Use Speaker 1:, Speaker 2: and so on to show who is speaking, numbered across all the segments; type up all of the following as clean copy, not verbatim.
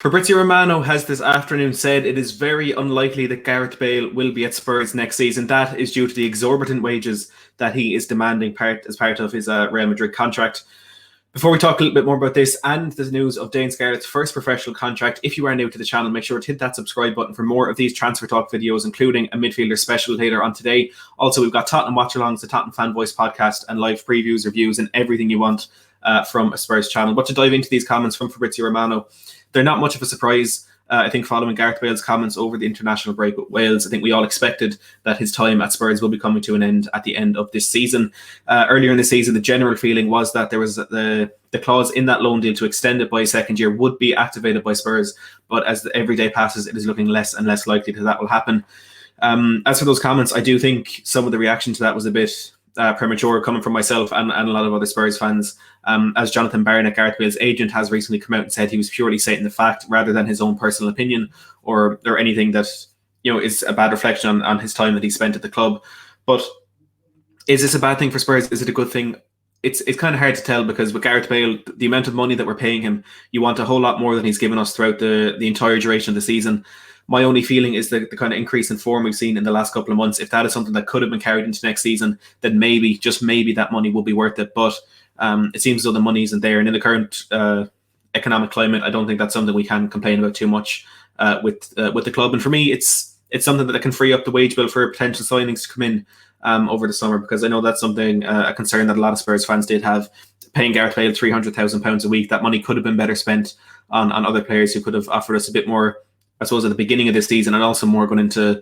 Speaker 1: Fabrizio Romano has this afternoon said it is very unlikely that Gareth Bale will be at Spurs next season. That is due to the exorbitant wages that he is demanding as part of his Real Madrid contract. Before we talk a little bit more about this and the news of Dane Scarlett's first professional contract, if you are new to the channel, make sure to hit that subscribe button for more of these transfer talk videos, including a midfielder special later on today. Also, we've got Tottenham watch-alongs, the Tottenham Fan Voice podcast, and live previews, reviews, and everything you want from a Spurs channel. But to dive into these comments from Fabrizio Romano, they're not much of a surprise. I think following Gareth Bale's comments over the international break with Wales, I think we all expected that his time at Spurs will be coming to an end at the end of this season. Earlier in the season, the general feeling was that there was the clause in that loan deal to extend it by a second year would be activated by Spurs, but as every day passes, it is looking less and less likely that will happen. As for those comments, I do think some of the reaction to that was a bit premature, coming from myself and a lot of other Spurs fans. As Jonathan Barnett, Gareth Bale's agent, has recently come out and said he was purely stating the fact rather than his own personal opinion or anything that is a bad reflection on his time that he spent at the club. But is this a bad thing for Spurs? Is it a good thing? It's kind of hard to tell, because with Gareth Bale, the amount of money that we're paying him, you want a whole lot more than he's given us throughout the entire duration of the season. My only feeling is the kind of increase in form we've seen in the last couple of months. If that is something that could have been carried into next season, then maybe, just maybe, that money will be worth it. But it seems as though the money isn't there. And in the current economic climate, I don't think that's something we can complain about too much with the club. And for me, it's something that can free up the wage bill for potential signings to come in over the summer, because I know that's something, a concern that a lot of Spurs fans did have. Paying Gareth Bale £300,000 a week, that money could have been better spent on other players who could have offered us a bit more, I suppose, at the beginning of this season, and also more going into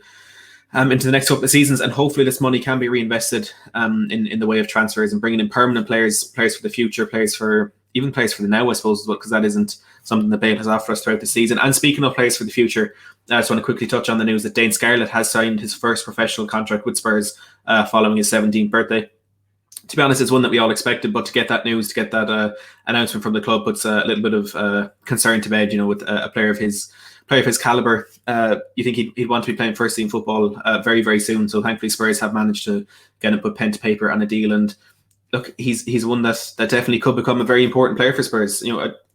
Speaker 1: the next couple of seasons. And hopefully this money can be reinvested in the way of transfers and bringing in permanent players for the future, players for the now, I suppose, as well, because that isn't something that Bale has offered us throughout the season. And speaking of players for the future, I just want to quickly touch on the news that Dane Scarlett has signed his first professional contract with Spurs following his 17th birthday. To be honest, it's one that we all expected, but to get that news, to get that announcement from the club, puts a little bit of concern to bed. With a player of his caliber, you think he'd want to be playing first team football very, very soon. So thankfully Spurs have managed to get him put pen to paper on a deal. And look, he's one that definitely could become a very important player for Spurs.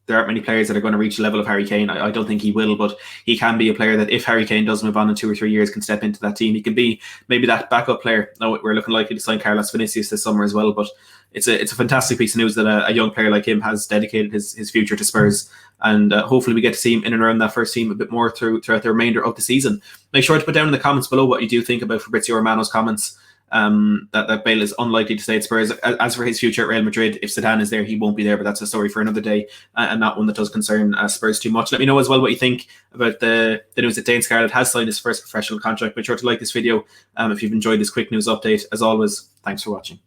Speaker 1: There aren't many players that are going to reach the level of Harry Kane. I don't think he will, but he can be a player that, if Harry Kane does move on in 2 or 3 years, can step into that team. He can be maybe that backup player. Now, we're looking likely to sign Carlos Vinicius this summer as well, but it's a fantastic piece of news that a young player like him has dedicated his future to Spurs. And hopefully we get to see him in and around that first team a bit more throughout the remainder of the season. Make sure to put down in the comments below what you do think about Fabrizio Romano's comments, that Bale is unlikely to stay at Spurs. As for his future at Real Madrid, if Zidane is there, he won't be there, but that's a story for another day, and not one that does concern Spurs too much. Let me know as well what you think about the news that Dane Scarlett has signed his first professional contract. Make sure to like this video if you've enjoyed this quick news update. As always, thanks for watching.